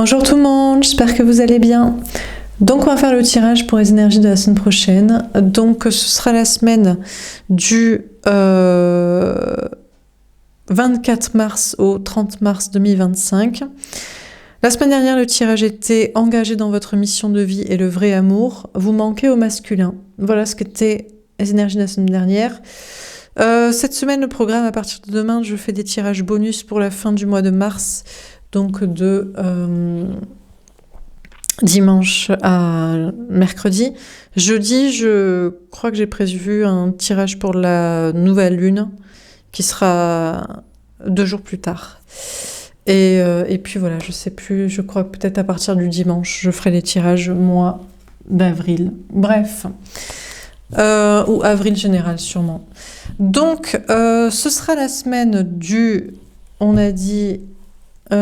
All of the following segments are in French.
Bonjour tout le monde, j'espère que vous allez bien. Donc on va faire le tirage pour les énergies de la semaine prochaine. Donc ce sera la semaine du 24 mars au 30 mars 2025. La semaine dernière, le tirage était engagé dans votre mission de vie et le vrai amour. Vous manquez au masculin. Voilà ce qu'étaient les énergies de la semaine dernière. Cette semaine, le programme, à partir de demain, je fais des tirages bonus pour la fin du mois de mars. Donc de dimanche à mercredi. Jeudi, je crois que j'ai prévu un tirage pour la nouvelle lune qui sera 2 jours plus tard. Et puis voilà, je sais plus, je crois que peut-être à partir du dimanche, je ferai les tirages mois d'avril. Bref. Ou avril général sûrement. Donc, ce sera la semaine du, on a dit, du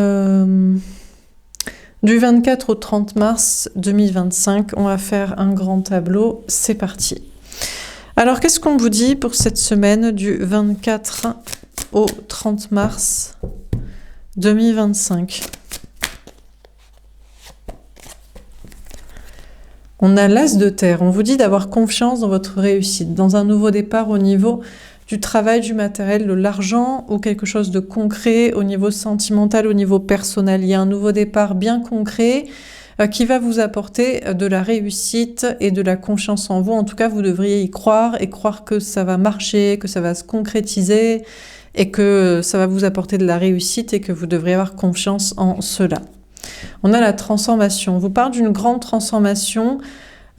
24 au 30 mars 2025. On va faire un grand tableau. C'est parti. Alors, qu'est-ce qu'on vous dit pour cette semaine du 24 au 30 mars 2025? On a l'as de terre. On vous dit d'avoir confiance dans votre réussite, dans un nouveau départ au niveau du travail, du matériel, de l'argent ou quelque chose de concret au niveau sentimental, au niveau personnel. Il y a un nouveau départ bien concret qui va vous apporter de la réussite et de la confiance en vous. En tout cas, vous devriez y croire et croire que ça va marcher, que ça va se concrétiser et que ça va vous apporter de la réussite et que vous devriez avoir confiance en cela. On a la transformation. On vous parle d'une grande transformation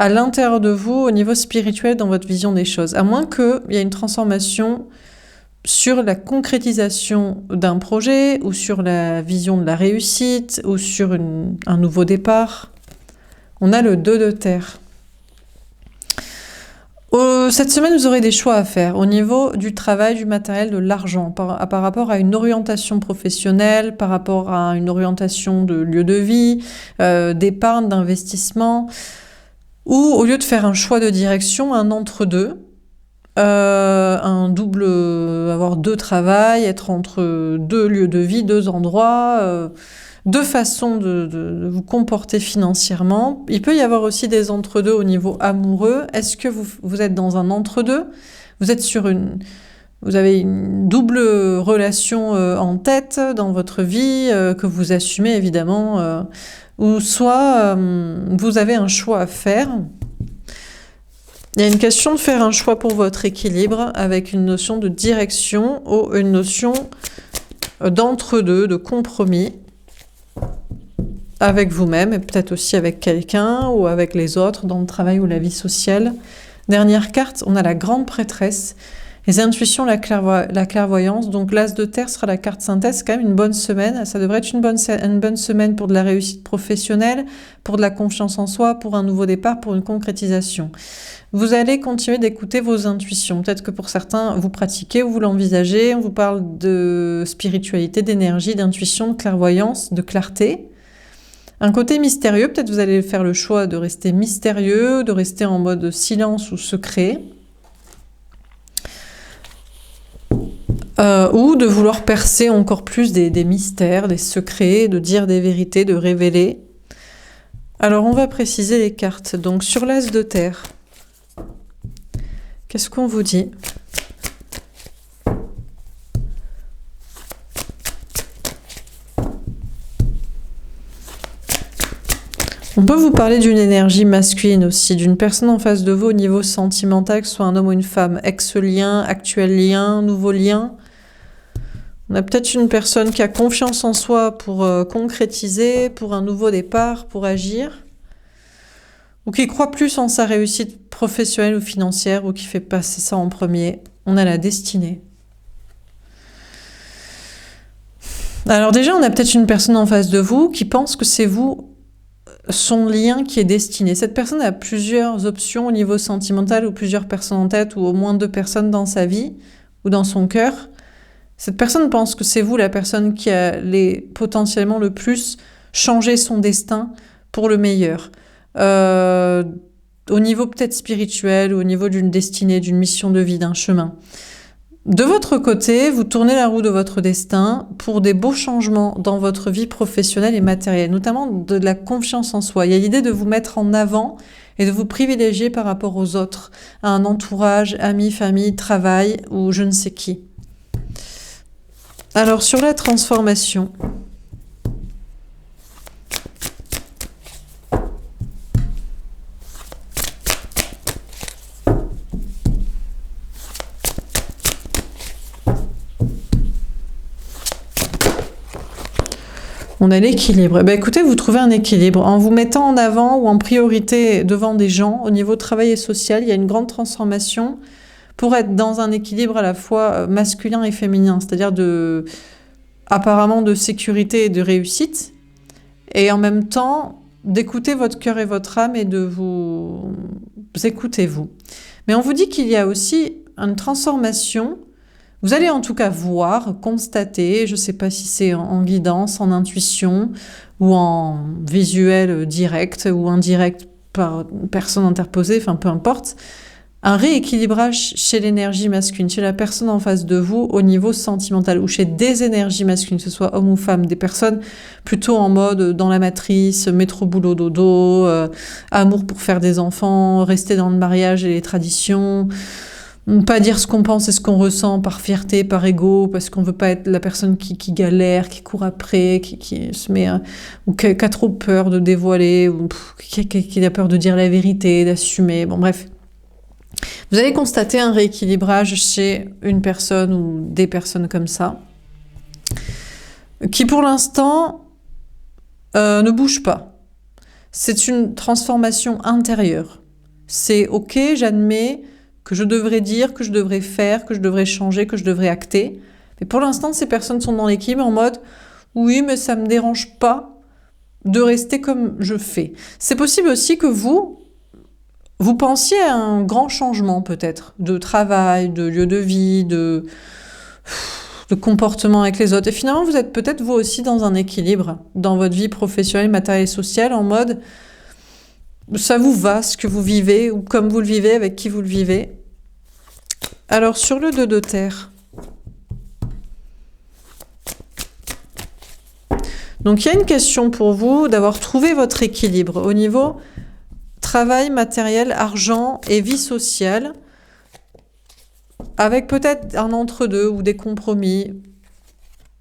à l'intérieur de vous, au niveau spirituel, dans votre vision des choses. À moins qu'il y ait une transformation sur la concrétisation d'un projet, ou sur la vision de la réussite, ou sur un nouveau départ. On a le 2 de terre. Cette semaine, vous aurez des choix à faire au niveau du travail, du matériel, de l'argent, par rapport à une orientation professionnelle, par rapport à une orientation de lieu de vie, d'épargne, d'investissement. Ou au lieu de faire un choix de direction, un entre-deux, un double, avoir 2 travails, être entre 2 lieux de vie, 2 endroits, 2 façons de vous comporter financièrement. Il peut y avoir aussi des entre-deux au niveau amoureux. Est-ce que vous êtes dans un entre-deux? Vous êtes vous avez une double relation en tête dans votre vie que vous assumez évidemment, ou soit vous avez un choix à faire. Il y a une question de faire un choix pour votre équilibre avec une notion de direction ou une notion d'entre-deux, de compromis avec vous-même et peut-être aussi avec quelqu'un ou avec les autres dans le travail ou la vie sociale. Dernière carte, on a la grande prêtresse. Les intuitions, la clairvoyance. Donc l'as de terre sera la carte synthèse. C'est quand même une bonne semaine. Ça devrait être une bonne semaine pour de la réussite professionnelle, pour de la confiance en soi, pour un nouveau départ, pour une concrétisation. Vous allez continuer d'écouter vos intuitions. Peut-être que pour certains, vous pratiquez ou vous l'envisagez. On vous parle de spiritualité, d'énergie, d'intuition, de clairvoyance, de clarté. Un côté mystérieux. Peut-être vous allez faire le choix de rester mystérieux, de rester en mode silence ou secret. Ou de vouloir percer encore plus des mystères, des secrets, de dire des vérités, de révéler. Alors on va préciser les cartes. Donc sur l'as de terre, qu'est-ce qu'on vous dit? On peut vous parler d'une énergie masculine aussi, d'une personne en face de vous au niveau sentimental, que ce soit un homme ou une femme, ex-lien, actuel lien, nouveau lien. On a peut-être une personne qui a confiance en soi pour concrétiser, pour un nouveau départ, pour agir, ou qui croit plus en sa réussite professionnelle ou financière, ou qui fait passer ça en premier. On a la destinée. Alors déjà, on a peut-être une personne en face de vous qui pense que c'est vous, son lien qui est destiné. Cette personne a plusieurs options au niveau sentimental, ou plusieurs personnes en tête, ou au moins 2 personnes dans sa vie, ou dans son cœur. Cette personne pense que c'est vous la personne qui allait potentiellement le plus changer son destin pour le meilleur. Au niveau peut-être spirituel, ou au niveau d'une destinée, d'une mission de vie, d'un chemin. De votre côté, vous tournez la roue de votre destin pour des beaux changements dans votre vie professionnelle et matérielle, notamment de la confiance en soi. Il y a l'idée de vous mettre en avant et de vous privilégier par rapport aux autres, à un entourage, amis, famille, travail ou je ne sais qui. Alors, sur la transformation, on a l'équilibre. Ben écoutez, vous trouvez un équilibre. En vous mettant en avant ou en priorité devant des gens, au niveau travail et social, il y a une grande transformation pour être dans un équilibre à la fois masculin et féminin, c'est-à-dire apparemment de sécurité et de réussite, et en même temps d'écouter votre cœur et votre âme et de vous écouter vous. Mais on vous dit qu'il y a aussi une transformation. Vous allez en tout cas voir, constater, je ne sais pas si c'est en guidance, en intuition ou en visuel direct ou indirect par personne interposée, enfin peu importe, un rééquilibrage chez l'énergie masculine, chez la personne en face de vous au niveau sentimental ou chez des énergies masculines, que ce soit homme ou femme, des personnes plutôt en mode dans la matrice, métro boulot dodo, amour pour faire des enfants, rester dans le mariage et les traditions. Pas dire ce qu'on pense et ce qu'on ressent par fierté, par ego, parce qu'on veut pas être la personne qui galère, qui court après, qui se met, ou qui a trop peur de dévoiler, ou qui a peur de dire la vérité, d'assumer. Bon, bref. Vous allez constater un rééquilibrage chez une personne ou des personnes comme ça, qui pour l'instant ne bouge pas. C'est une transformation intérieure. C'est ok, j'admets que je devrais dire, que je devrais faire, que je devrais changer, que je devrais acter. Mais pour l'instant, ces personnes sont dans l'équipe en mode « oui, mais ça ne me dérange pas de rester comme je fais ». C'est possible aussi que vous pensiez à un grand changement peut-être, de travail, de lieu de vie, de comportement avec les autres. Et finalement, vous êtes peut-être vous aussi dans un équilibre dans votre vie professionnelle, matérielle et sociale en mode « ça vous va ce que vous vivez ou comme vous le vivez, avec qui vous le vivez ». Alors, sur le 2 de terre, donc il y a une question pour vous d'avoir trouvé votre équilibre au niveau travail, matériel, argent et vie sociale, avec peut-être un entre-deux ou des compromis.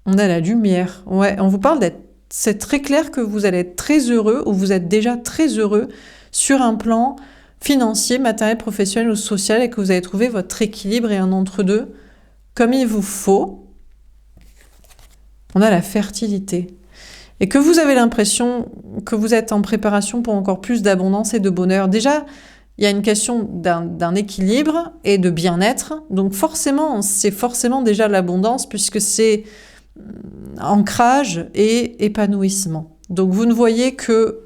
On a la lumière. Ouais, on vous parle d'être... C'est très clair que vous allez être très heureux ou vous êtes déjà très heureux sur un plan financier, matériel, professionnel ou social et que vous avez trouvé votre équilibre et un entre-deux comme il vous faut. On a la fertilité. Et que vous avez l'impression que vous êtes en préparation pour encore plus d'abondance et de bonheur. Déjà, il y a une question d'un équilibre et de bien-être. Donc forcément, c'est forcément déjà l'abondance puisque c'est ancrage et épanouissement. Donc vous ne voyez que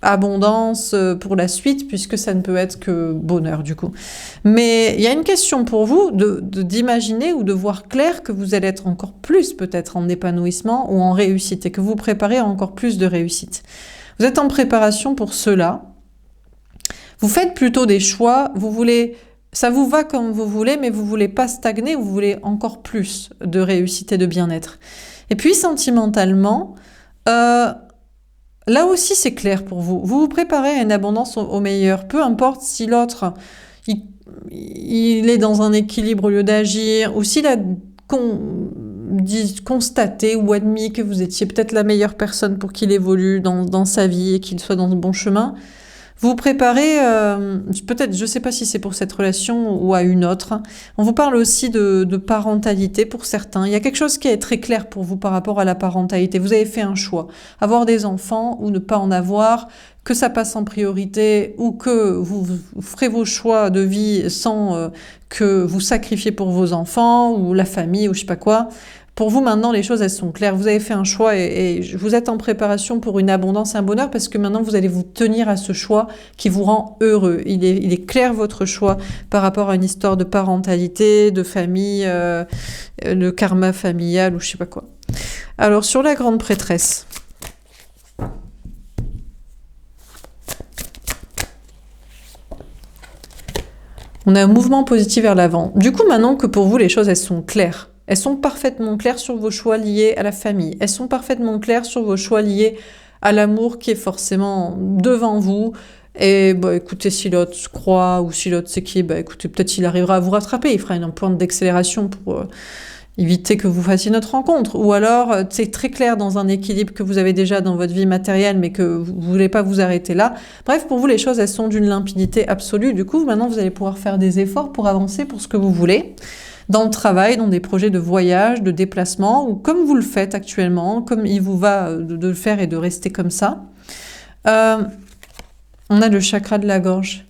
abondance pour la suite, puisque ça ne peut être que bonheur du coup. Mais il y a une question pour vous d'imaginer ou de voir clair que vous allez être encore plus peut-être en épanouissement ou en réussite et que vous préparez à encore plus de réussite. Vous êtes en préparation pour cela. Vous faites plutôt des choix, vous voulez, ça vous va comme vous voulez, mais vous voulez pas stagner, vous voulez encore plus de réussite et de bien-être. Et puis sentimentalement, là aussi, c'est clair pour vous. Vous vous préparez à une abondance au meilleur. Peu importe si l'autre, il est dans un équilibre au lieu d'agir, ou s'il a constaté ou admis que vous étiez peut-être la meilleure personne pour qu'il évolue dans sa vie et qu'il soit dans le bon chemin. Vous préparez, peut-être, je ne sais pas si c'est pour cette relation ou à une autre. On vous parle aussi de parentalité pour certains. Il y a quelque chose qui est très clair pour vous par rapport à la parentalité. Vous avez fait un choix. Avoir des enfants ou ne pas en avoir, que ça passe en priorité ou que vous ferez vos choix de vie sans que vous sacrifiez pour vos enfants ou la famille ou je sais pas quoi. Pour vous, maintenant, les choses, elles sont claires. Vous avez fait un choix et vous êtes en préparation pour une abondance et un bonheur parce que maintenant, vous allez vous tenir à ce choix qui vous rend heureux. Il est clair, votre choix, par rapport à une histoire de parentalité, de famille, de karma familial ou je sais pas quoi. Alors, sur la grande prêtresse... On a un mouvement positif vers l'avant. Du coup, maintenant que pour vous, les choses, elles sont claires. Elles sont parfaitement claires sur vos choix liés à la famille. Elles sont parfaitement claires sur vos choix liés à l'amour qui est forcément devant vous. Et bah, écoutez, si l'autre se croit ou si l'autre sait qui, bah, écoutez, peut-être il arrivera à vous rattraper. Il fera une pointe d'accélération pour éviter que vous fassiez notre rencontre. Ou alors, c'est très clair dans un équilibre que vous avez déjà dans votre vie matérielle, mais que vous ne voulez pas vous arrêter là. Bref, pour vous, les choses, elles sont d'une limpidité absolue. Du coup, maintenant, vous allez pouvoir faire des efforts pour avancer pour ce que vous voulez. Dans le travail, dans des projets de voyage, de déplacement, ou comme vous le faites actuellement, comme il vous va de le faire et de rester comme ça. On a le chakra de la gorge.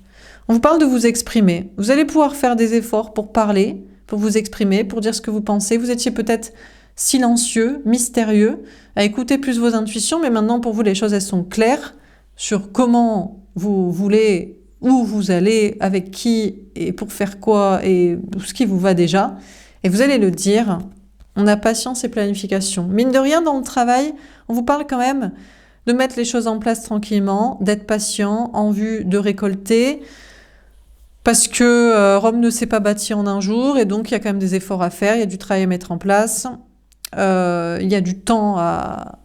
On vous parle de vous exprimer. Vous allez pouvoir faire des efforts pour parler, pour vous exprimer, pour dire ce que vous pensez. Vous étiez peut-être silencieux, mystérieux, à écouter plus vos intuitions, mais maintenant pour vous les choses elles sont claires sur comment vous voulez, où vous allez, avec qui et pour faire quoi et ce qui vous va déjà. Et vous allez le dire. On a patience et planification. Mine de rien dans le travail, on vous parle quand même de mettre les choses en place tranquillement, d'être patient en vue de récolter. Parce que Rome ne s'est pas bâtie en un jour et donc il y a quand même des efforts à faire, il y a du travail à mettre en place, il y a du temps à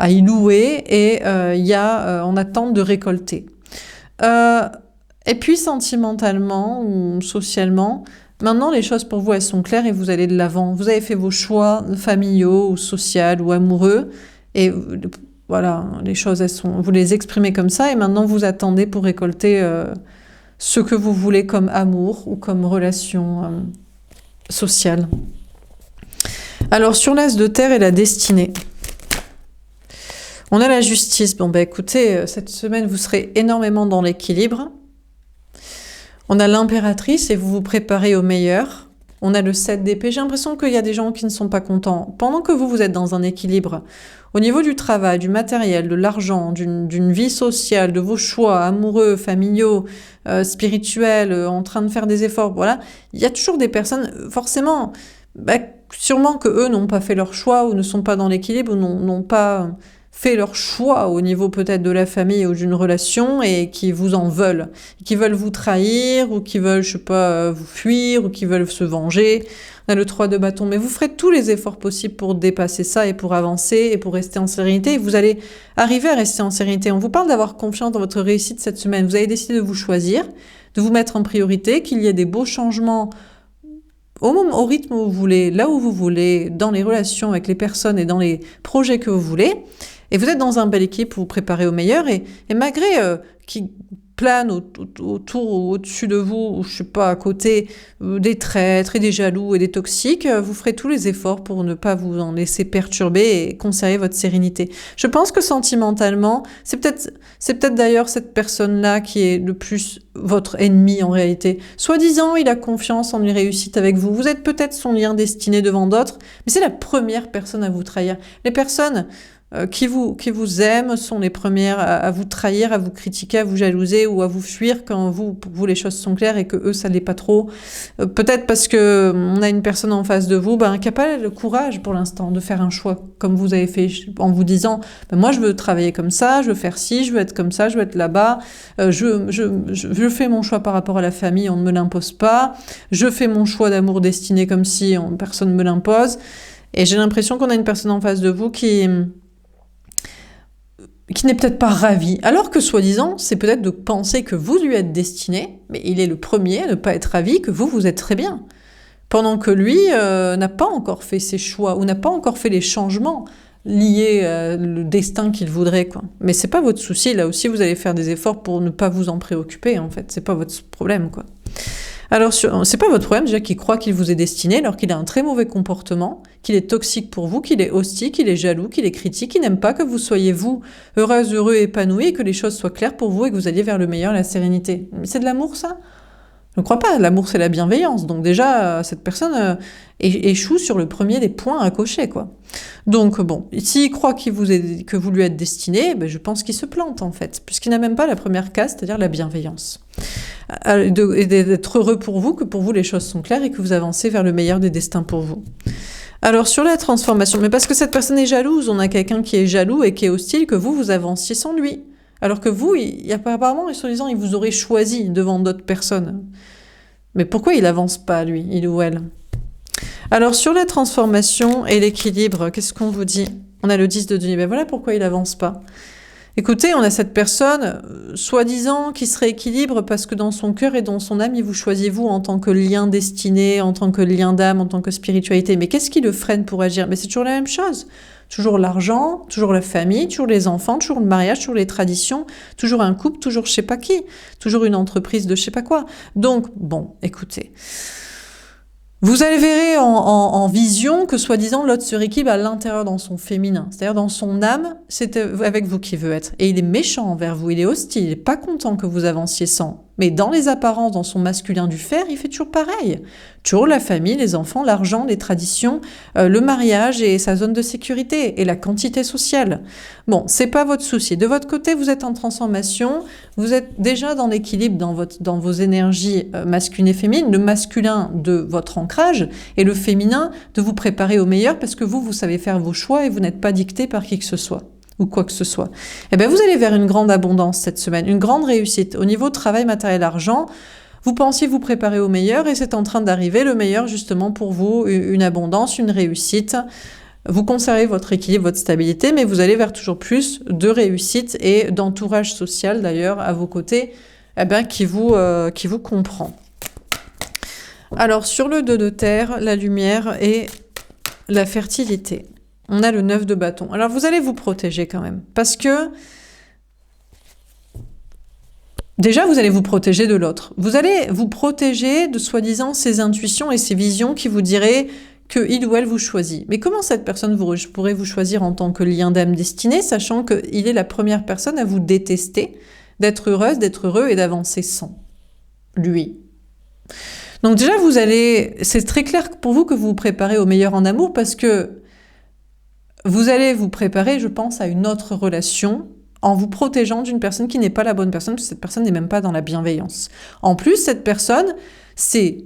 y louer et on attend de récolter. Et puis sentimentalement ou socialement, maintenant les choses pour vous elles sont claires et vous allez de l'avant. Vous avez fait vos choix familiaux ou sociaux ou amoureux et voilà, les choses, vous les exprimez comme ça et maintenant vous attendez pour récolter ce que vous voulez comme amour ou comme relation sociale. Alors, sur l'as de terre et la destinée, on a la justice. Bon, écoutez, cette semaine, vous serez énormément dans l'équilibre. On a l'impératrice et vous vous préparez au meilleur. On a le 7 d'épée. J'ai l'impression qu'il y a des gens qui ne sont pas contents. Pendant que vous êtes dans un équilibre, au niveau du travail, du matériel, de l'argent, d'une vie sociale, de vos choix amoureux, familiaux, spirituels, en train de faire des efforts, voilà, il y a toujours des personnes, forcément, sûrement que eux n'ont pas fait leur choix ou ne sont pas dans l'équilibre ou n'ont pas fait leur choix au niveau peut-être de la famille ou d'une relation et qui vous en veulent, qui veulent vous trahir ou qui veulent, je sais pas, vous fuir ou qui veulent se venger. On a le 3 de bâton, mais vous ferez tous les efforts possibles pour dépasser ça et pour avancer et pour rester en sérénité. Et vous allez arriver à rester en sérénité. On vous parle d'avoir confiance dans votre réussite cette semaine. Vous avez décidé de vous choisir, de vous mettre en priorité, qu'il y ait des beaux changements au rythme où vous voulez, là où vous voulez, dans les relations avec les personnes et dans les projets que vous voulez. Et vous êtes dans un bel équipe pour vous préparer au meilleur. Et malgré qui plane autour ou au-dessus de vous, ou je sais pas, à côté, des traîtres et des jaloux et des toxiques, vous ferez tous les efforts pour ne pas vous en laisser perturber et conserver votre sérénité. Je pense que sentimentalement, c'est peut-être d'ailleurs cette personne-là qui est le plus votre ennemi en réalité. Soi-disant, il a confiance en une réussite avec vous. Vous êtes peut-être son lien destiné devant d'autres, mais c'est la première personne à vous trahir. Les personnes qui vous aiment sont les premières à vous trahir, à vous critiquer, à vous jalouser ou à vous fuir quand pour vous les choses sont claires et que eux ça l'est pas trop. Peut-être parce que on a une personne en face de vous qui n'a pas le courage pour l'instant de faire un choix comme vous avez fait en vous disant moi je veux travailler comme ça, je veux faire ci, je veux être comme ça, je veux être là-bas, je fais mon choix par rapport à la famille, on ne me l'impose pas, je fais mon choix d'amour destiné comme si personne ne me l'impose. Et j'ai l'impression qu'on a une personne en face de vous qui n'est peut-être pas ravi, alors que soi-disant, c'est peut-être de penser que vous lui êtes destiné, mais il est le premier à ne pas être ravi que vous êtes très bien. Pendant que lui n'a pas encore fait ses choix, ou n'a pas encore fait les changements liés au destin qu'il voudrait, quoi. Mais c'est pas votre souci, là aussi vous allez faire des efforts pour ne pas vous en préoccuper, en fait, c'est pas votre problème, quoi. Alors, c'est pas votre problème déjà qu'il croit qu'il vous est destiné alors qu'il a un très mauvais comportement, qu'il est toxique pour vous, qu'il est hostile, qu'il est jaloux, qu'il est critique, qu'il n'aime pas que vous soyez vous heureuse, heureux, épanoui et que les choses soient claires pour vous et que vous alliez vers le meilleur, la sérénité. Mais c'est de l'amour ça ? Je ne crois pas, l'amour c'est la bienveillance. Donc déjà, cette personne échoue sur le premier des points à cocher, quoi. Donc bon, s'il croit que vous lui êtes destiné, je pense qu'il se plante en fait, puisqu'il n'a même pas la première case, c'est-à-dire la bienveillance. Et d'être heureux pour vous, que pour vous les choses sont claires et que vous avancez vers le meilleur des destins pour vous. Alors sur la transformation, mais parce que cette personne est jalouse, on a quelqu'un qui est jaloux et qui est hostile, que vous avanciez sans lui. Alors que vous, apparemment, et soi-disant, il vous aurait choisi devant d'autres personnes. Mais pourquoi il avance pas, lui, il ou elle? Alors, sur la transformation et l'équilibre, qu'est-ce qu'on vous dit? On a le 10 de denier. Ben voilà pourquoi il avance pas. Écoutez, on a cette personne, soi-disant, qui se rééquilibre parce que dans son cœur et dans son âme, il vous choisit vous en tant que lien destiné, en tant que lien d'âme, en tant que spiritualité. Mais qu'est-ce qui le freine pour agir? Mais c'est toujours la même chose. Toujours l'argent, toujours la famille, toujours les enfants, toujours le mariage, toujours les traditions, toujours un couple, toujours je sais pas qui, toujours une entreprise de je sais pas quoi. Donc, bon, écoutez. Vous allez verrez en vision que soi-disant l'autre se rééquilibre à l'intérieur dans son féminin, c'est-à-dire dans son âme, c'est avec vous qu'il veut être. Et il est méchant envers vous, il est hostile, il est pas content que vous avanciez sans. Mais dans les apparences, dans son masculin du fer, il fait toujours pareil. Toujours la famille, les enfants, l'argent, les traditions, le mariage et sa zone de sécurité et la quantité sociale. Bon, c'est pas votre souci. De votre côté, vous êtes en transformation, vous êtes déjà dans l'équilibre dans vos énergies masculines et féminines, le masculin de votre ancrage et le féminin de vous préparer au meilleur parce que vous savez faire vos choix et vous n'êtes pas dicté par qui que ce soit. Ou quoi que ce soit. Eh bien, vous allez vers une grande abondance cette semaine, une grande réussite. Au niveau travail, matériel, argent, vous pensiez vous préparer au meilleur et c'est en train d'arriver le meilleur justement pour vous, une abondance, une réussite. Vous conservez votre équilibre, votre stabilité, mais vous allez vers toujours plus de réussite et d'entourage social d'ailleurs à vos côtés, eh bien, qui vous comprend. Alors, sur le 2 de terre, la lumière et la fertilité. On a le 9 de bâton. Alors, vous allez vous protéger quand même. Parce que, déjà, vous allez vous protéger de l'autre. Vous allez vous protéger de, soi-disant, ces intuitions et ces visions qui vous diraient qu'il ou elle vous choisit. Mais comment cette personne pourrait vous choisir en tant que lien d'âme destiné, sachant qu'il est la première personne à vous détester, d'être heureuse, d'être heureux et d'avancer sans lui. Donc déjà, c'est très clair pour vous que vous vous préparez au meilleur en amour parce que vous allez vous préparer, je pense, à une autre relation en vous protégeant d'une personne qui n'est pas la bonne personne, parce que cette personne n'est même pas dans la bienveillance. En plus, cette personne, c'est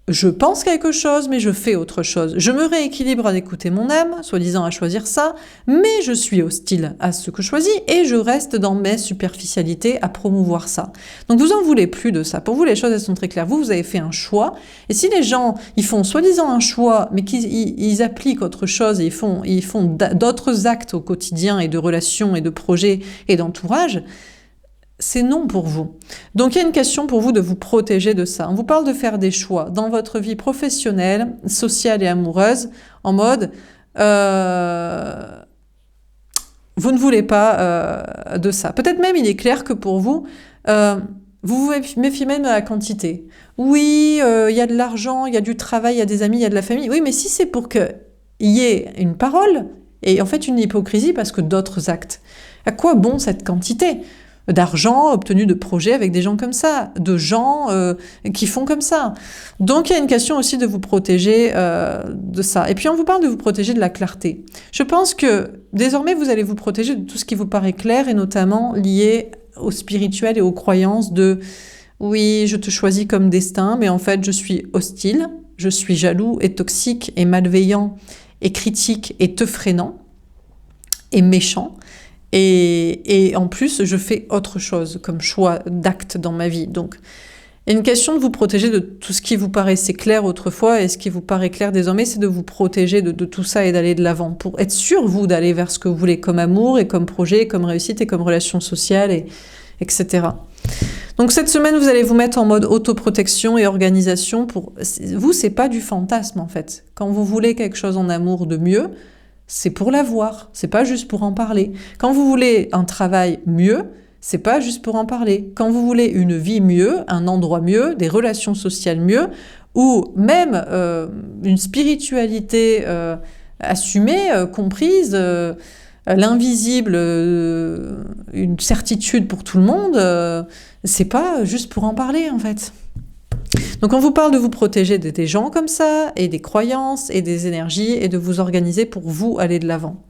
je pense quelque chose, mais je fais autre chose. Je me rééquilibre à écouter mon âme, soi-disant à choisir ça, mais je suis hostile à ce que je choisis et je reste dans mes superficialités à promouvoir ça. Donc vous en voulez plus de ça. Pour vous, les choses, elles sont très claires. Vous avez fait un choix. Et si les gens, ils font soi-disant un choix, mais qu'ils appliquent autre chose et ils font d'autres actes au quotidien et de relations et de projets et d'entourage, c'est non pour vous. Donc il y a une question pour vous de vous protéger de ça. On vous parle de faire des choix dans votre vie professionnelle, sociale et amoureuse, en mode vous ne voulez pas de ça. Peut-être même il est clair que pour vous, vous vous méfiez même de la quantité. Oui, il y a de l'argent, il y a du travail, il y a des amis, il y a de la famille. Oui, mais si c'est pour qu'il y ait une parole et en fait une hypocrisie parce que d'autres actes, à quoi bon cette quantité d'argent obtenu de projets avec des gens comme ça, de gens qui font comme ça. Donc il y a une question aussi de vous protéger de ça. Et puis on vous parle de vous protéger de la clarté. Je pense que désormais vous allez vous protéger de tout ce qui vous paraît clair et notamment lié au spirituel et aux croyances de oui, je te choisis comme destin, mais en fait je suis hostile, je suis jaloux et toxique et malveillant et critique et te freinant et méchant. Et en plus, je fais autre chose comme choix d'acte dans ma vie. Donc, il y a une question de vous protéger de tout ce qui vous paraissait clair autrefois et ce qui vous paraît clair désormais, c'est de vous protéger de tout ça et d'aller de l'avant pour être sûr, vous, d'aller vers ce que vous voulez comme amour et comme projet, comme réussite et comme relation sociale, etc. Donc, cette semaine, vous allez vous mettre en mode autoprotection et organisation. Pour vous, c'est pas du fantasme, en fait. Quand vous voulez quelque chose en amour de mieux, c'est pour l'avoir, c'est pas juste pour en parler. Quand vous voulez un travail mieux, c'est pas juste pour en parler. Quand vous voulez une vie mieux, un endroit mieux, des relations sociales mieux, ou même une spiritualité assumée, comprise, l'invisible, une certitude pour tout le monde, c'est pas juste pour en parler en fait. Donc on vous parle de vous protéger des gens comme ça, et des croyances, et des énergies, et de vous organiser pour vous aller de l'avant.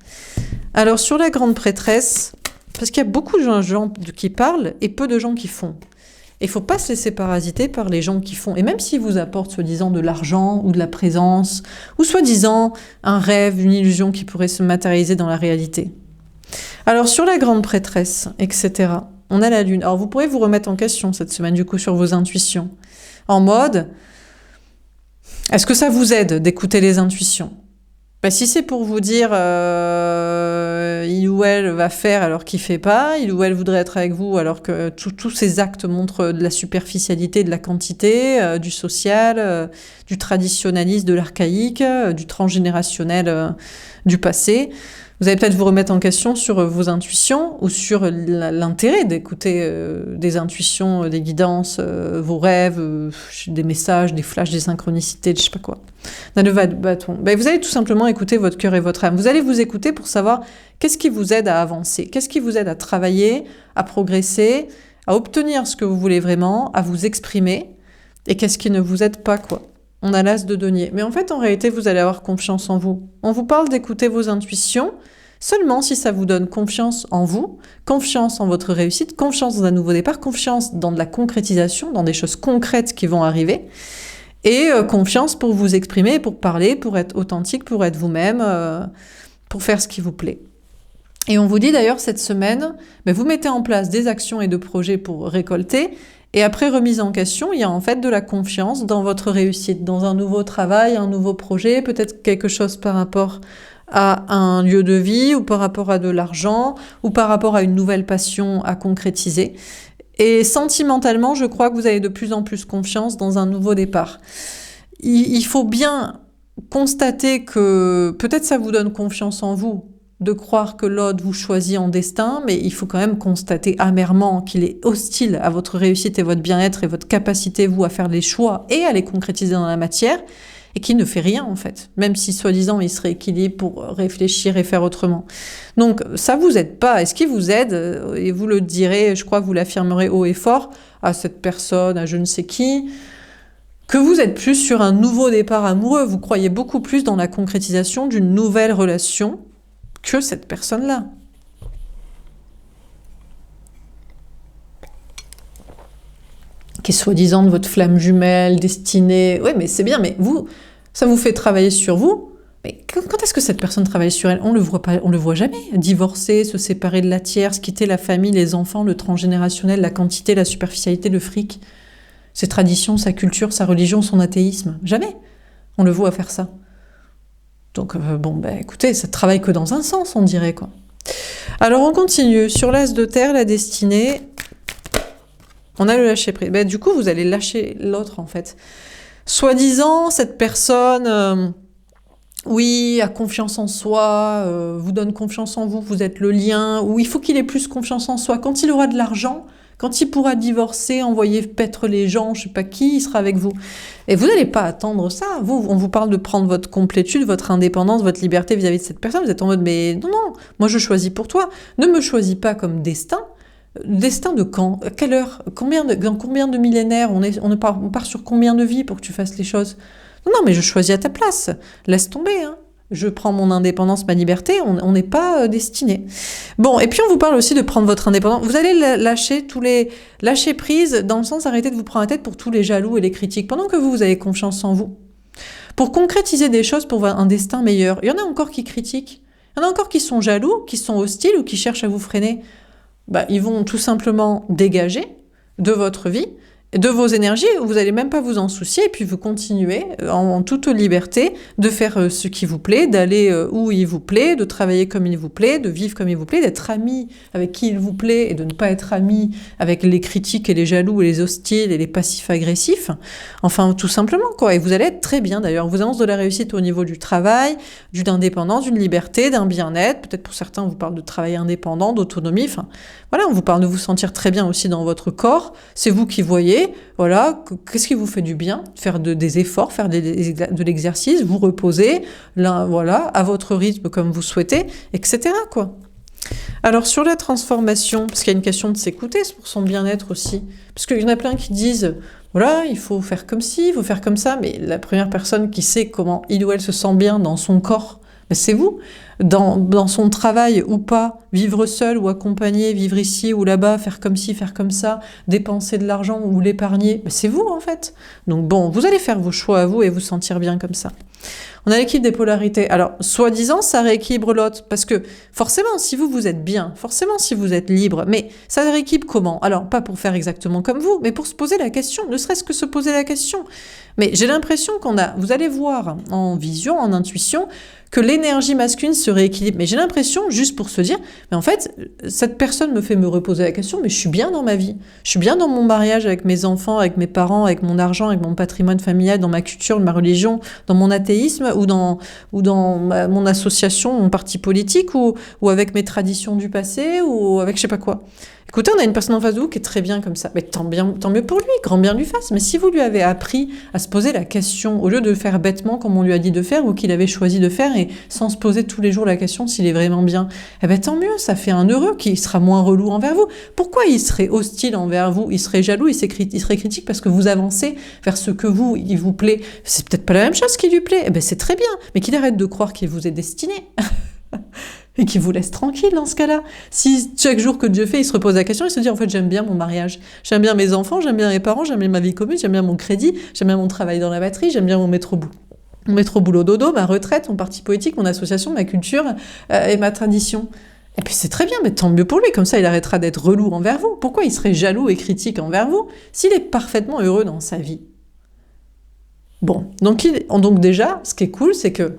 Alors sur la grande prêtresse, parce qu'il y a beaucoup de gens qui parlent, et peu de gens qui font. Et il ne faut pas se laisser parasiter par les gens qui font. Et même s'ils vous apportent soi-disant de l'argent, ou de la présence, ou soi-disant un rêve, une illusion qui pourrait se matérialiser dans la réalité. Alors, sur la grande prêtresse, etc., on a la lune. Alors, vous pourrez vous remettre en question cette semaine, du coup, sur vos intuitions. En mode, est-ce que ça vous aide d'écouter les intuitions? Si c'est pour vous dire il ou elle va faire alors qu'il fait pas, il ou elle voudrait être avec vous alors que tous ces actes montrent de la superficialité, de la quantité, du social, du traditionnaliste, de l'archaïque, du transgénérationnel, du passé. Vous allez peut-être vous remettre en question sur vos intuitions ou sur l'intérêt d'écouter des intuitions, des guidances, vos rêves, des messages, des flashs, des synchronicités, je sais pas quoi. On a le bâton. Vous allez tout simplement écouter votre cœur et votre âme. Vous allez vous écouter pour savoir qu'est-ce qui vous aide à avancer, qu'est-ce qui vous aide à travailler, à progresser, à obtenir ce que vous voulez vraiment, à vous exprimer, et qu'est-ce qui ne vous aide pas, quoi. On a l'as de denier. Mais en fait, en réalité, vous allez avoir confiance en vous. On vous parle d'écouter vos intuitions seulement si ça vous donne confiance en vous, confiance en votre réussite, confiance dans un nouveau départ, confiance dans de la concrétisation, dans des choses concrètes qui vont arriver, et confiance pour vous exprimer, pour parler, pour être authentique, pour être vous-même, pour faire ce qui vous plaît. Et on vous dit d'ailleurs cette semaine, vous mettez en place des actions et de projets pour récolter. Et après remise en question, il y a en fait de la confiance dans votre réussite, dans un nouveau travail, un nouveau projet, peut-être quelque chose par rapport à un lieu de vie ou par rapport à de l'argent ou par rapport à une nouvelle passion à concrétiser. Et sentimentalement, je crois que vous avez de plus en plus confiance dans un nouveau départ. Il faut bien constater que peut-être ça vous donne confiance en vous, de croire que l'autre vous choisit en destin, mais il faut quand même constater amèrement qu'il est hostile à votre réussite et votre bien-être et votre capacité, vous, à faire des choix et à les concrétiser dans la matière, et qu'il ne fait rien, en fait, même si, soi-disant, il se rééquilibre pour réfléchir et faire autrement. Donc, ça vous aide pas. Et ce qui vous aide, et vous le direz, je crois que vous l'affirmerez haut et fort, à cette personne, à je ne sais qui, que vous êtes plus sur un nouveau départ amoureux. Vous croyez beaucoup plus dans la concrétisation d'une nouvelle relation que cette personne-là. Qui est soi-disant de votre flamme jumelle, destinée. Oui, mais c'est bien, mais vous, ça vous fait travailler sur vous. Mais quand est-ce que cette personne travaille sur elle? On le voit pas, on le voit jamais. Divorcer, se séparer de la tierce, quitter la famille, les enfants, le transgénérationnel, la quantité, la superficialité, le fric. Ses traditions, sa culture, sa religion, son athéisme. Jamais on le voit faire ça. Donc, écoutez, ça travaille que dans un sens, on dirait, quoi. Alors, on continue. Sur l'as de terre, la destinée, on a le lâcher prise. Du coup, vous allez lâcher l'autre, en fait. Soi-disant, cette personne, oui, a confiance en soi, vous donne confiance en vous, vous êtes le lien, ou il faut qu'il ait plus confiance en soi. Quand il aura de l'argent, quand il pourra divorcer, envoyer paître les gens, je sais pas qui, il sera avec vous. Et vous n'allez pas attendre ça. On vous parle de prendre votre complétude, votre indépendance, votre liberté vis-à-vis de cette personne. Vous êtes en mode, mais non, moi je choisis pour toi. Ne me choisis pas comme destin. Destin de quand? À quelle heure? Dans combien de millénaires? On part sur combien de vies pour que tu fasses les choses? Non, mais je choisis à ta place. Laisse tomber, hein. Je prends mon indépendance, ma liberté, on n'est pas destiné. Bon, et puis on vous parle aussi de prendre votre indépendance. Vous allez lâcher prise dans le sens arrêter de vous prendre la tête pour tous les jaloux et les critiques, pendant que vous avez confiance en vous. Pour concrétiser des choses pour un destin meilleur, il y en a encore qui critiquent. Il y en a encore qui sont jaloux, qui sont hostiles ou qui cherchent à vous freiner. Ils vont tout simplement dégager de votre vie, de vos énergies, vous n'allez même pas vous en soucier, et puis vous continuez en toute liberté de faire ce qui vous plaît, d'aller où il vous plaît, de travailler comme il vous plaît, de vivre comme il vous plaît, d'être ami avec qui il vous plaît, et de ne pas être ami avec les critiques et les jaloux et les hostiles et les passifs agressifs. Enfin, tout simplement, quoi. Et vous allez être très bien, d'ailleurs. On vous annonce de la réussite au niveau du travail, d'une indépendance, d'une liberté, d'un bien-être. Peut-être pour certains, on vous parle de travail indépendant, d'autonomie. Enfin, voilà, on vous parle de vous sentir très bien aussi dans votre corps. C'est vous qui voyez. Voilà, qu'est-ce qui vous fait du bien? Faire des efforts, faire de l'exercice, vous reposer, là, voilà, à votre rythme comme vous souhaitez, etc., quoi. Alors, sur la transformation, parce qu'il y a une question de s'écouter, c'est pour son bien-être aussi. Parce qu'il y en a plein qui disent, voilà, il faut faire comme ci, il faut faire comme ça, mais la première personne qui sait comment il ou elle se sent bien dans son corps, c'est vous. dans son travail ou pas, vivre seul ou accompagné, vivre ici ou là-bas, faire comme ci, faire comme ça, dépenser de l'argent ou l'épargner, ben c'est vous en fait. Donc bon, vous allez faire vos choix à vous et vous sentir bien comme ça. On a l'équilibre des polarités. Alors, soi-disant, ça rééquilibre l'autre. Parce que, forcément, si vous êtes bien, forcément, si vous êtes libre, mais ça rééquilibre comment? Alors, pas pour faire exactement comme vous, mais pour se poser la question, ne serait-ce que se poser la question. Mais j'ai l'impression vous allez voir en vision, en intuition, que l'énergie masculine se rééquilibre. Mais j'ai l'impression, juste pour se dire, mais en fait, cette personne me fait me reposer la question, mais je suis bien dans ma vie. Je suis bien dans mon mariage avec mes enfants, avec mes parents, avec mon argent, avec mon patrimoine familial, dans ma culture, ma religion, dans mon athéisme, ou dans mon association, mon parti politique, ou avec mes traditions du passé, ou avec je sais pas quoi. Écoutez, on a une personne en face de vous qui est très bien comme ça. Mais tant mieux pour lui, grand bien lui fasse. Mais si vous lui avez appris à se poser la question, au lieu de le faire bêtement comme on lui a dit de faire, ou qu'il avait choisi de faire, et sans se poser tous les jours la question s'il est vraiment bien, eh ben tant mieux, ça fait un heureux qui sera moins relou envers vous. Pourquoi il serait hostile envers vous? Il serait jaloux, il serait critique parce que vous avancez vers ce que il vous plaît. C'est peut-être pas la même chose qui lui plaît. Eh ben c'est très bien, mais qu'il arrête de croire qu'il vous est destiné. Et qui vous laisse tranquille dans ce cas-là. Si chaque jour que Dieu fait, il se repose la question, il se dit en fait j'aime bien mon mariage, j'aime bien mes enfants, j'aime bien mes parents, j'aime bien ma vie commune, j'aime bien mon crédit, j'aime bien mon travail dans la batterie, j'aime bien mon métro boulot dodo, ma retraite, mon parti politique, mon association, ma culture et ma tradition. Et puis c'est très bien, mais tant mieux pour lui, comme ça il arrêtera d'être relou envers vous. Pourquoi il serait jaloux et critique envers vous s'il est parfaitement heureux dans sa vie? Bon, donc déjà, ce qui est cool, c'est que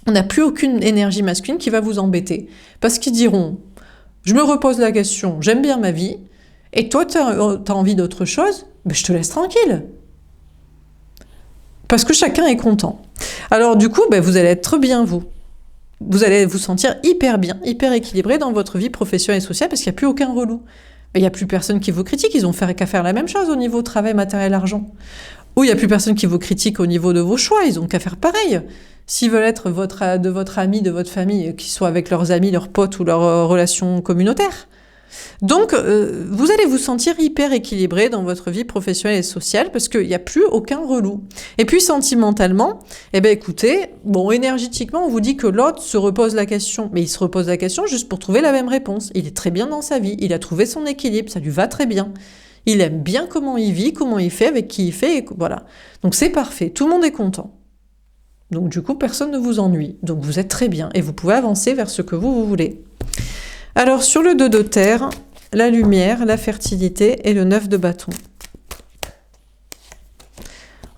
on n'a plus aucune énergie masculine qui va vous embêter. Parce qu'ils diront, je me repose la question, j'aime bien ma vie, et toi, tu as envie d'autre chose, ben, je te laisse tranquille. Parce que chacun est content. Alors du coup, ben, vous allez être bien vous. Vous allez vous sentir hyper bien, hyper équilibré dans votre vie professionnelle et sociale, parce qu'il n'y a plus aucun relou. Il n'y a plus personne qui vous critique, ils ont qu'à faire la même chose au niveau travail, matériel, argent. Ou il n'y a plus personne qui vous critique au niveau de vos choix, ils ont qu'à faire pareil. S'ils veulent être de votre ami, de votre famille, qu'ils soient avec leurs amis, leurs potes ou leurs relations communautaires. Donc, vous allez vous sentir hyper équilibré dans votre vie professionnelle et sociale parce qu'il n'y a plus aucun relou. Et puis, sentimentalement, eh ben, écoutez, bon, énergétiquement, on vous dit que l'autre se repose la question. Mais il se repose la question juste pour trouver la même réponse. Il est très bien dans sa vie. Il a trouvé son équilibre. Ça lui va très bien. Il aime bien comment il vit, comment il fait, avec qui il fait. Et voilà. Donc, c'est parfait. Tout le monde est content. Donc du coup, personne ne vous ennuie. Donc vous êtes très bien et vous pouvez avancer vers ce que vous voulez. Alors sur le 2 de terre, la lumière, la fertilité et le 9 de bâton.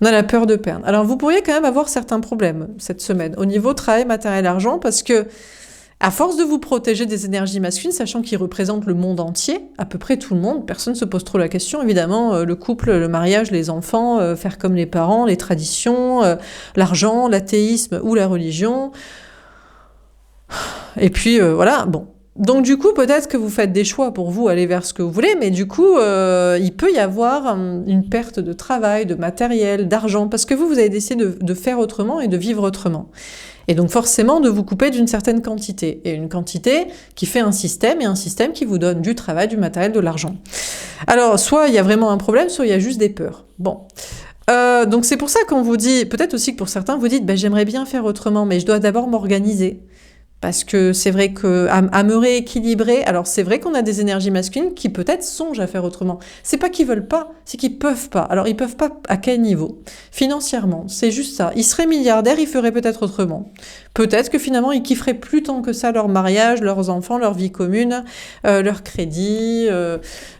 On a la peur de perdre. Alors vous pourriez quand même avoir certains problèmes cette semaine au niveau travail, matériel, argent parce que à force de vous protéger des énergies masculines, sachant qu'ils représentent le monde entier, à peu près tout le monde, personne ne se pose trop la question, évidemment, le couple, le mariage, les enfants, faire comme les parents, les traditions, l'argent, l'athéisme ou la religion. Et puis, voilà, bon. Donc du coup, peut-être que vous faites des choix pour vous, aller vers ce que vous voulez, mais du coup, il peut y avoir une perte de travail, de matériel, d'argent, parce que vous avez décidé de faire autrement et de vivre autrement. Et donc forcément de vous couper d'une certaine quantité. Et une quantité qui fait un système, et un système qui vous donne du travail, du matériel, de l'argent. Alors, soit il y a vraiment un problème, soit il y a juste des peurs. Bon. Donc c'est pour ça qu'on vous dit, peut-être aussi que pour certains, vous dites, j'aimerais bien faire autrement, mais je dois d'abord m'organiser. Parce que c'est vrai à me rééquilibrer, alors c'est vrai qu'on a des énergies masculines qui peut-être songent à faire autrement. C'est pas qu'ils veulent pas, c'est qu'ils peuvent pas. Alors ils peuvent pas à quel niveau? Financièrement, c'est juste ça. Ils seraient milliardaires, ils feraient peut-être autrement. Peut-être que finalement ils kifferaient plus tant que ça leur mariage, leurs enfants, leur vie commune, leur crédit,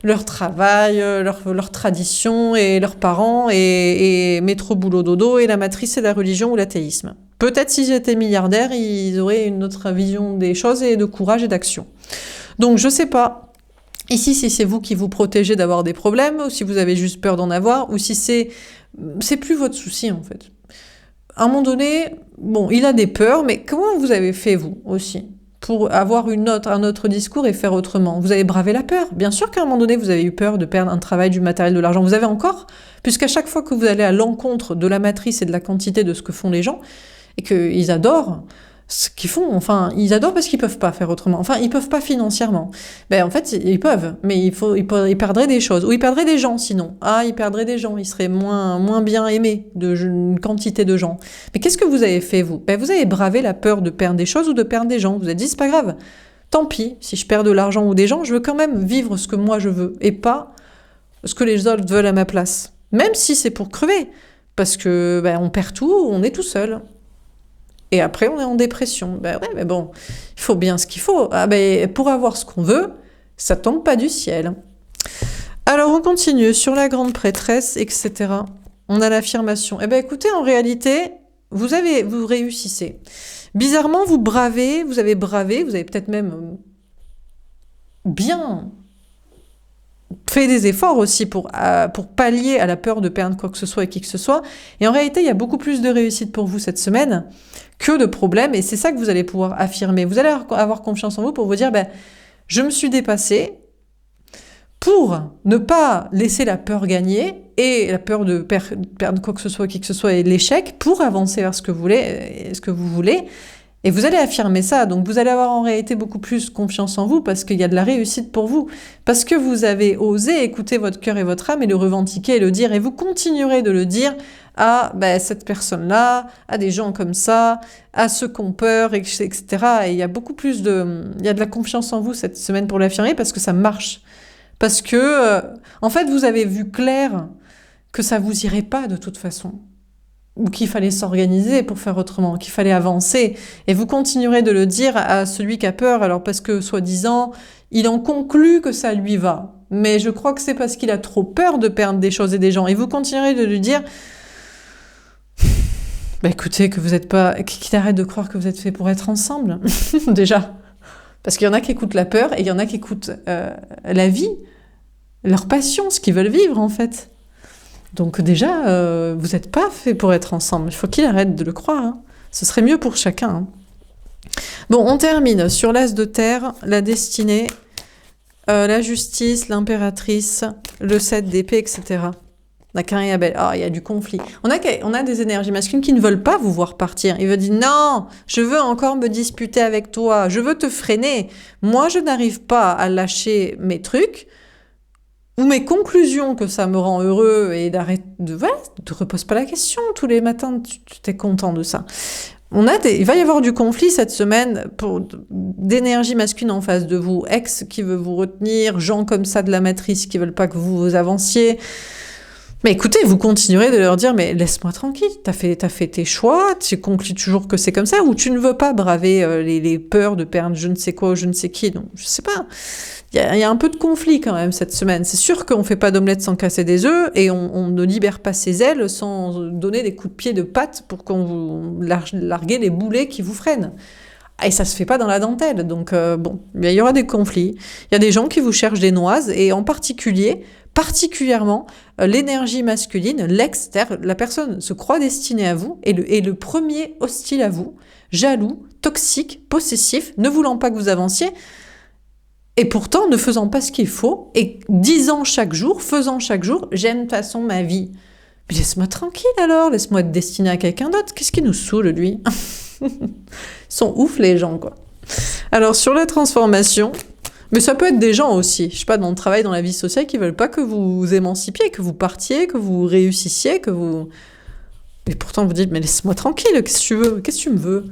leur travail, leur tradition et leurs parents et métro boulot dodo et la matrice et la religion ou l'athéisme. Peut-être s'ils étaient milliardaires, ils auraient une autre vision des choses et de courage et d'action. Donc je sais pas, ici si c'est vous qui vous protégez d'avoir des problèmes, ou si vous avez juste peur d'en avoir, ou si c'est plus votre souci en fait. À un moment donné, bon, il a des peurs, mais comment vous avez fait vous aussi pour avoir un autre discours et faire autrement? Vous avez bravé la peur. Bien sûr qu'à un moment donné, vous avez eu peur de perdre un travail, du matériel, de l'argent. Vous avez encore, puisqu'à chaque fois que vous allez à l'encontre de la matrice et de la quantité de ce que font les gens, et qu'ils adorent, ce qu'ils font. Enfin, ils adorent parce qu'ils peuvent pas faire autrement. Enfin, ils peuvent pas financièrement. Ben, en fait, ils peuvent, mais ils perdraient des choses. Ou ils perdraient des gens, sinon. Ah, ils perdraient des gens. Ils seraient moins bien aimés d'une quantité de gens. Mais qu'est-ce que vous avez fait, vous? Ben, vous avez bravé la peur de perdre des choses ou de perdre des gens. Vous vous êtes dit, c'est pas grave. Tant pis, si je perds de l'argent ou des gens, je veux quand même vivre ce que moi je veux et pas ce que les autres veulent à ma place. Même si c'est pour crever. Parce que ben, on perd tout, on est tout seul. Et après, on est en dépression. Ben ouais, mais bon, il faut bien ce qu'il faut. Ah ben, pour avoir ce qu'on veut, ça tombe pas du ciel. Alors, on continue sur la grande prêtresse, etc. On a l'affirmation. Eh ben, écoutez, en réalité, vous réussissez. Bizarrement, vous avez peut-être même bien fait des efforts aussi pour pallier à la peur de perdre quoi que ce soit et qui que ce soit. Et en réalité, il y a beaucoup plus de réussite pour vous cette semaine que de problèmes. Et c'est ça que vous allez pouvoir affirmer. Vous allez avoir confiance en vous pour vous dire, ben, je me suis dépassée pour ne pas laisser la peur gagner et la peur de perdre quoi que ce soit, qui que ce soit et l'échec pour avancer vers ce que vous voulez. Et vous allez affirmer ça, donc vous allez avoir en réalité beaucoup plus confiance en vous parce qu'il y a de la réussite pour vous, parce que vous avez osé écouter votre cœur et votre âme et le revendiquer et le dire, et vous continuerez de le dire à cette personne-là, à des gens comme ça, à ceux qui ont peur, etc. Et il y a il y a de la confiance en vous cette semaine pour l'affirmer parce que ça marche. Parce que, en fait, vous avez vu clair que ça vous irait pas de toute façon. Ou qu'il fallait s'organiser pour faire autrement, qu'il fallait avancer. Et vous continuerez de le dire à celui qui a peur, alors parce que, soi-disant, il en conclut que ça lui va. Mais je crois que c'est parce qu'il a trop peur de perdre des choses et des gens. Et vous continuerez de lui dire, écoutez, que vous n'êtes pas... qu'il arrête de croire que vous êtes fait pour être ensemble, déjà. Parce qu'il y en a qui écoutent la peur et il y en a qui écoutent la vie, leur passion, ce qu'ils veulent vivre, en fait. Donc déjà, vous n'êtes pas fait pour être ensemble. Il faut qu'il arrête de le croire. Hein. Ce serait mieux pour chacun. Hein. Bon, on termine sur l'as de terre, la destinée, la justice, l'impératrice, le 7 d'épée, etc. La Caïn et Abel. Ah, il y a du conflit. On a des énergies masculines qui ne veulent pas vous voir partir. Ils veulent dire, non, je veux encore me disputer avec toi. Je veux te freiner. Moi, je n'arrive pas à lâcher mes trucs. Ou mes conclusions que ça me rend heureux et te repose pas la question tous les matins, tu es content de ça. Il va y avoir du conflit cette semaine d'énergie masculine en face de vous, ex qui veut vous retenir, gens comme ça de la matrice qui veulent pas que vous avanciez. Mais écoutez, vous continuerez de leur dire, mais laisse-moi tranquille, t'as fait tes choix, tu conclus toujours que c'est comme ça, ou tu ne veux pas braver les peurs de perdre je ne sais quoi ou je ne sais qui, donc je sais pas. Il y a un peu de conflit quand même cette semaine. C'est sûr qu'on ne fait pas d'omelette sans casser des œufs et on ne libère pas ses ailes sans donner des coups de pied de patte pour qu'on vous larguez les boulets qui vous freinent. Et ça se fait pas dans la dentelle. Donc il y aura des conflits. Il y a des gens qui vous cherchent des noises et en particulièrement l'énergie masculine, la personne se croit destinée à vous et le premier hostile à vous, jaloux, toxique, possessif, ne voulant pas que vous avanciez. Et pourtant, ne faisant pas ce qu'il faut, et disant chaque jour, j'aime de toute façon ma vie. Mais laisse-moi tranquille alors, laisse-moi être destiné à quelqu'un d'autre. Qu'est-ce qui nous saoule, lui? Ils sont ouf, les gens, quoi. Alors, sur la transformation, mais ça peut être des gens aussi, je sais pas, dans le travail, dans la vie sociale, qui veulent pas que vous vous émancipiez, que vous partiez, que vous réussissiez, que vous... Et pourtant, vous dites, mais laisse-moi tranquille, qu'est-ce que tu veux? Qu'est-ce que tu me veux?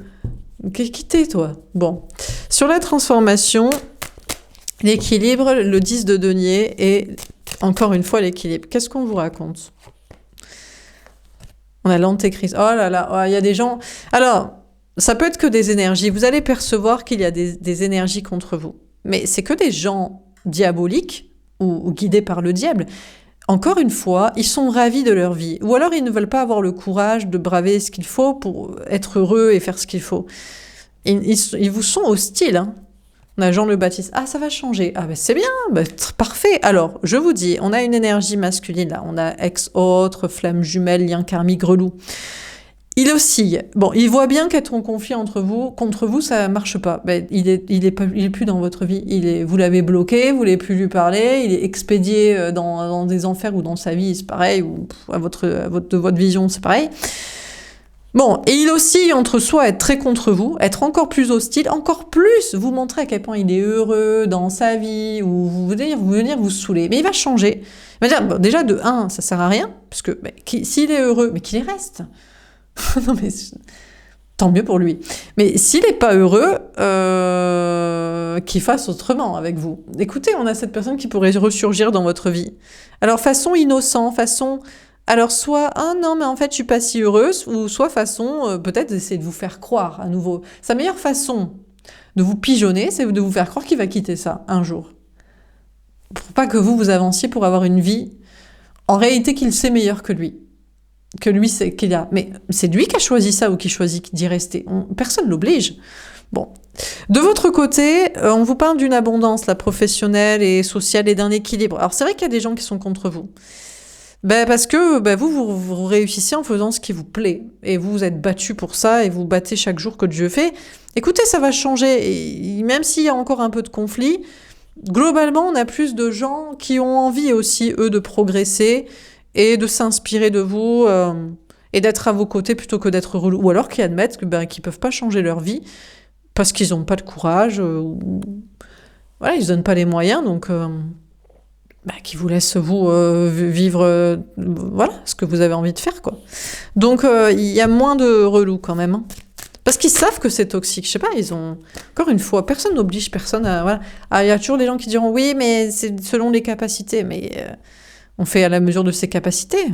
Quittez, toi. Bon. Sur la transformation... L'équilibre, le 10 de denier et encore une fois l'équilibre. Qu'est-ce qu'on vous raconte? On a l'antéchrist. Oh là là, il y a des gens... Alors, ça peut être que des énergies. Vous allez percevoir qu'il y a des énergies contre vous. Mais c'est que des gens diaboliques ou guidés par le diable. Encore une fois, ils sont ravis de leur vie. Ou alors ils ne veulent pas avoir le courage de braver ce qu'il faut pour être heureux et faire ce qu'il faut. Ils vous sont hostiles, hein. On a Jean le Baptiste. Ah, ça va changer. Ah, c'est bien, parfait. Alors, je vous dis, on a une énergie masculine, là. On a ex-autre, flamme jumelle, lien karmique, grelou. Il oscille. Bon, il voit bien qu'être en conflit contre vous, ça marche pas. Il est plus dans votre vie. Vous l'avez bloqué, vous voulez plus lui parler, il est expédié dans des enfers ou dans sa vie, c'est pareil, ou de votre vision, c'est pareil. Bon, et il oscille entre soit être très contre vous, être encore plus hostile, encore plus vous montrer à quel point il est heureux dans sa vie, ou venir vous saouler. Mais il va changer. Il va dire, bon, déjà, de un, ça sert à rien, parce que s'il est heureux, mais qu'il y reste. Non mais tant mieux pour lui. Mais s'il n'est pas heureux, qu'il fasse autrement avec vous. Écoutez, on a cette personne qui pourrait ressurgir dans votre vie. Alors façon innocent, façon... Alors soit, ah non mais en fait je suis pas si heureuse, ou soit façon, peut-être d'essayer de vous faire croire à nouveau. Sa meilleure façon de vous pigeonner, c'est de vous faire croire qu'il va quitter ça un jour. Pour pas que vous avanciez pour avoir une vie, en réalité qu'il sait meilleur que lui. Que lui c'est qu'il a. Mais c'est lui qui a choisi ça ou qui choisit d'y rester. Personne l'oblige. Bon. De votre côté, on vous parle d'une abondance, la professionnelle et sociale, et d'un équilibre. Alors c'est vrai qu'il y a des gens qui sont contre vous. Parce que vous réussissez en faisant ce qui vous plaît. Et vous êtes battu pour ça, et vous battez chaque jour que Dieu fait. Écoutez, ça va changer. Et même s'il y a encore un peu de conflit, globalement, on a plus de gens qui ont envie aussi, eux, de progresser et de s'inspirer de vous et d'être à vos côtés plutôt que d'être relou. Ou alors qui admettent qu'ils ne peuvent pas changer leur vie parce qu'ils n'ont pas de courage. Voilà, ils ne se donnent pas les moyens, donc... qui vous laisse vous vivre voilà ce que vous avez envie de faire, quoi. Donc il y a moins de relous quand même, hein. Parce qu'ils savent que c'est toxique. Je sais pas, ils ont... Encore une fois, personne n'oblige personne à... Voilà. Ah, il y a toujours des gens qui diront oui, mais c'est selon les capacités. Mais on fait à la mesure de ses capacités.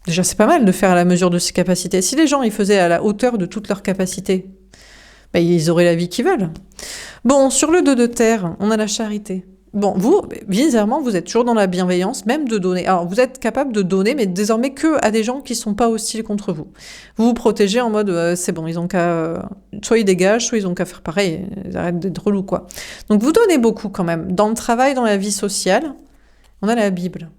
Déjà, c'est pas mal de faire à la mesure de ses capacités. Si les gens ils faisaient à la hauteur de toutes leurs capacités, ils auraient la vie qu'ils veulent. Bon, sur le 2 de terre, on a la charité. Bon, vous, bizarrement, vous êtes toujours dans la bienveillance, même de donner. Alors, vous êtes capable de donner, mais désormais que à des gens qui sont pas hostiles contre vous. Vous vous protégez en mode, c'est bon, ils ont qu'à... soit ils dégagent, soit ils ont qu'à faire pareil, ils arrêtent d'être relous, quoi. Donc, vous donnez beaucoup quand même. Dans le travail, dans la vie sociale, on a la Bible.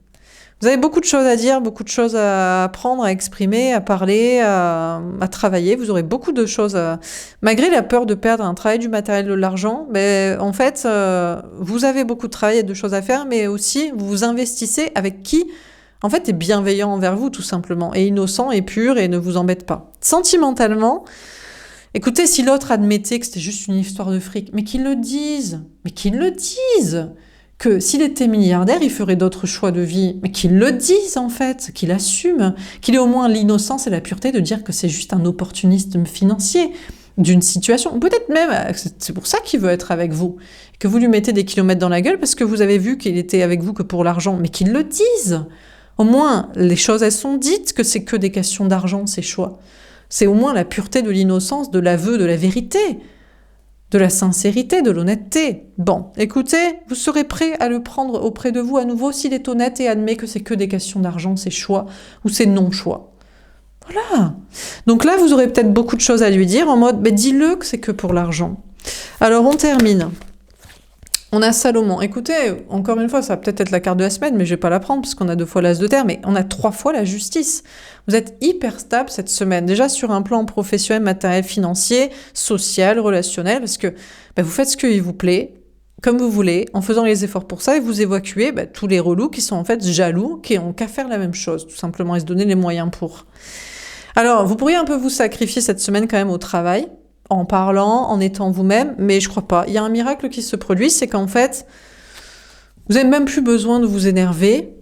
Vous avez beaucoup de choses à dire, beaucoup de choses à apprendre, à exprimer, à parler, à travailler. Vous aurez beaucoup de choses à... Malgré la peur de perdre un travail, du matériel, de l'argent, en fait, vous avez beaucoup de travail et de choses à faire, mais aussi vous vous investissez avec qui, en fait, est bienveillant envers vous, tout simplement, et innocent et pur et ne vous embête pas. Sentimentalement, écoutez, si l'autre admettait que c'était juste une histoire de fric, mais qu'ils le disent, que s'il était milliardaire, il ferait d'autres choix de vie. Mais qu'il le dise, en fait, qu'il assume, qu'il ait au moins l'innocence et la pureté de dire que c'est juste un opportunisme financier d'une situation. Peut-être même, c'est pour ça qu'il veut être avec vous, que vous lui mettez des kilomètres dans la gueule parce que vous avez vu qu'il était avec vous que pour l'argent, mais qu'il le dise. Au moins, les choses, elles sont dites, que c'est que des questions d'argent, ces choix. C'est au moins la pureté de l'innocence, de l'aveu, de la vérité, de la sincérité, de l'honnêteté. Bon, écoutez, vous serez prêt à le prendre auprès de vous à nouveau s'il est honnête et admet que c'est que des questions d'argent, ses choix ou ses non-choix. Voilà. Donc là, vous aurez peut-être beaucoup de choses à lui dire en mode, dis-le que c'est que pour l'argent. Alors, on termine. On a Salomon. Écoutez, encore une fois, ça va peut-être être la carte de la semaine, mais je vais pas la prendre parce qu'on a 2 fois l'as de terre, mais on a 3 fois la justice. Vous êtes hyper stable cette semaine, déjà sur un plan professionnel, matériel, financier, social, relationnel, parce que vous faites ce qu'il vous plaît, comme vous voulez, en faisant les efforts pour ça, et vous évacuez tous les relous qui sont en fait jaloux, qui ont qu'à faire la même chose, tout simplement, et se donner les moyens pour. Alors, vous pourriez un peu vous sacrifier cette semaine quand même au travail, en parlant, en étant vous-même, mais je crois pas. Il y a un miracle qui se produit, c'est qu'en fait, vous n'avez même plus besoin de vous énerver,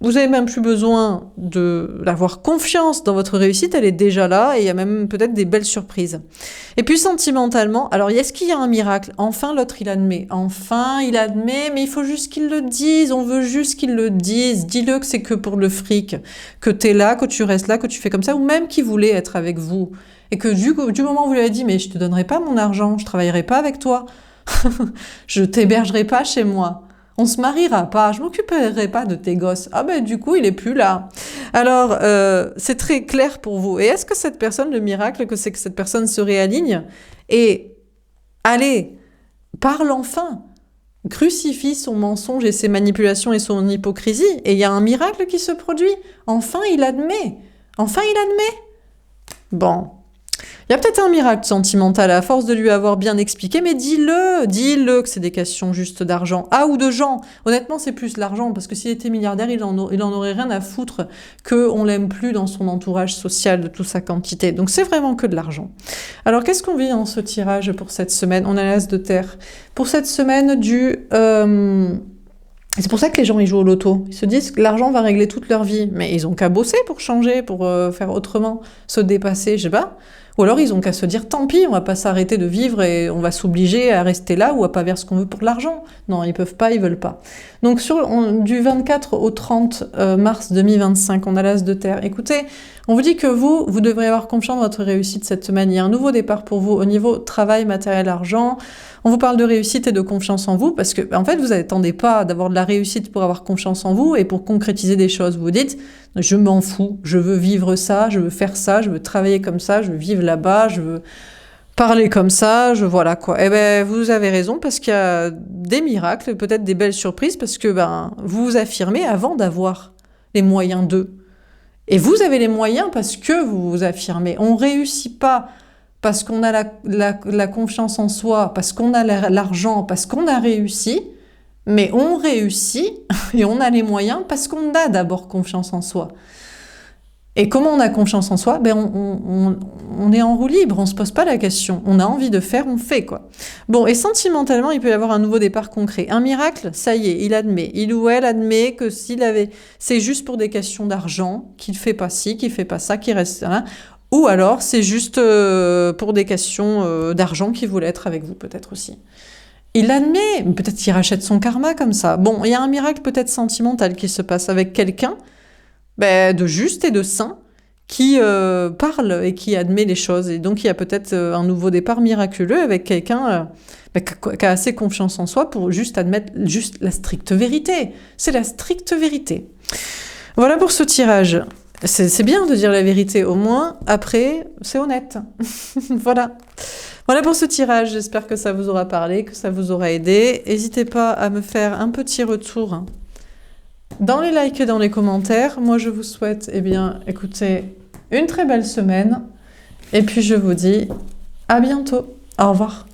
vous n'avez même plus besoin d'avoir confiance dans votre réussite, elle est déjà là, et il y a même peut-être des belles surprises. Et puis sentimentalement, alors est-ce qu'il y a un miracle? Enfin, l'autre, il admet, mais il faut juste qu'il le dise, on veut juste qu'il le dise, dis-le que c'est que pour le fric, que t'es là, que tu restes là, que tu fais comme ça, ou même qu'il voulait être avec vous. Et que du moment où vous lui avez dit « mais je te donnerai pas mon argent, je travaillerai pas avec toi, je t'hébergerai pas chez moi, on se mariera pas, je m'occuperai pas de tes gosses. » Ah du coup, il est plus là. Alors, c'est très clair pour vous. Et est-ce que cette personne, le miracle, que c'est que cette personne se réaligne et allez, parle enfin, crucifie son mensonge et ses manipulations et son hypocrisie, et il y a un miracle qui se produit. Enfin, il admet. Bon. Il y a peut-être un miracle sentimental à force de lui avoir bien expliqué, mais dis-le que c'est des questions juste d'argent. Ah, ou de gens. Honnêtement, c'est plus l'argent, parce que s'il était milliardaire, il en aurait rien à foutre qu'on l'aime plus dans son entourage social de toute sa quantité. Donc c'est vraiment que de l'argent. Alors qu'est-ce qu'on vit dans ce tirage pour cette semaine? On a l'as de terre. Pour cette semaine c'est pour ça que les gens ils jouent au loto. Ils se disent que l'argent va régler toute leur vie. Mais ils ont qu'à bosser pour changer, pour faire autrement, se dépasser, je sais pas. Ou alors ils ont qu'à se dire tant pis, on va pas s'arrêter de vivre et on va s'obliger à rester là ou à pas faire ce qu'on veut pour l'argent. Non, ils peuvent pas, ils veulent pas. Donc du 24 au 30 mars 2025, on a l'as de terre. Écoutez, on vous dit que vous devrez avoir confiance dans votre réussite cette semaine. Il y a un nouveau départ pour vous au niveau travail, matériel, argent. On vous parle de réussite et de confiance en vous parce que, en fait, vous n'attendez pas d'avoir de la réussite pour avoir confiance en vous et pour concrétiser des choses. Vous vous dites, je m'en fous, je veux vivre ça, je veux faire ça, je veux travailler comme ça, je veux vivre là-bas, je veux parler comme ça, voilà quoi. Eh ben, vous avez raison parce qu'il y a des miracles, peut-être des belles surprises parce que, vous vous affirmez avant d'avoir les moyens d'eux. Et vous avez les moyens parce que vous vous affirmez. On réussit pas parce qu'on a la confiance en soi, parce qu'on a l'argent, parce qu'on a réussi, mais on réussit et on a les moyens parce qu'on a d'abord confiance en soi. Et comment on a confiance en soi? On est en roue libre, on se pose pas la question. On a envie de faire, on fait quoi. Bon, et sentimentalement, il peut y avoir un nouveau départ concret. Un miracle, ça y est, il ou elle admet que c'est juste pour des questions d'argent, qu'il fait pas ci, qu'il fait pas ça, qu'il reste là. Ou alors, c'est juste pour des questions d'argent qu'il voulait être avec vous, peut-être aussi. Il admet, peut-être qu'il rachète son karma comme ça. Bon, il y a un miracle peut-être sentimental qui se passe avec quelqu'un de juste et de sain qui parle et qui admet les choses. Et donc, il y a peut-être un nouveau départ miraculeux avec quelqu'un qui a assez confiance en soi pour juste admettre juste la stricte vérité. C'est la stricte vérité. Voilà pour ce tirage. C'est bien de dire la vérité, au moins, après, c'est honnête. Voilà. Voilà pour ce tirage, j'espère que ça vous aura parlé, que ça vous aura aidé. N'hésitez pas à me faire un petit retour dans les likes et dans les commentaires. Moi, je vous souhaite, écoutez, une très belle semaine. Et puis, je vous dis à bientôt. Au revoir.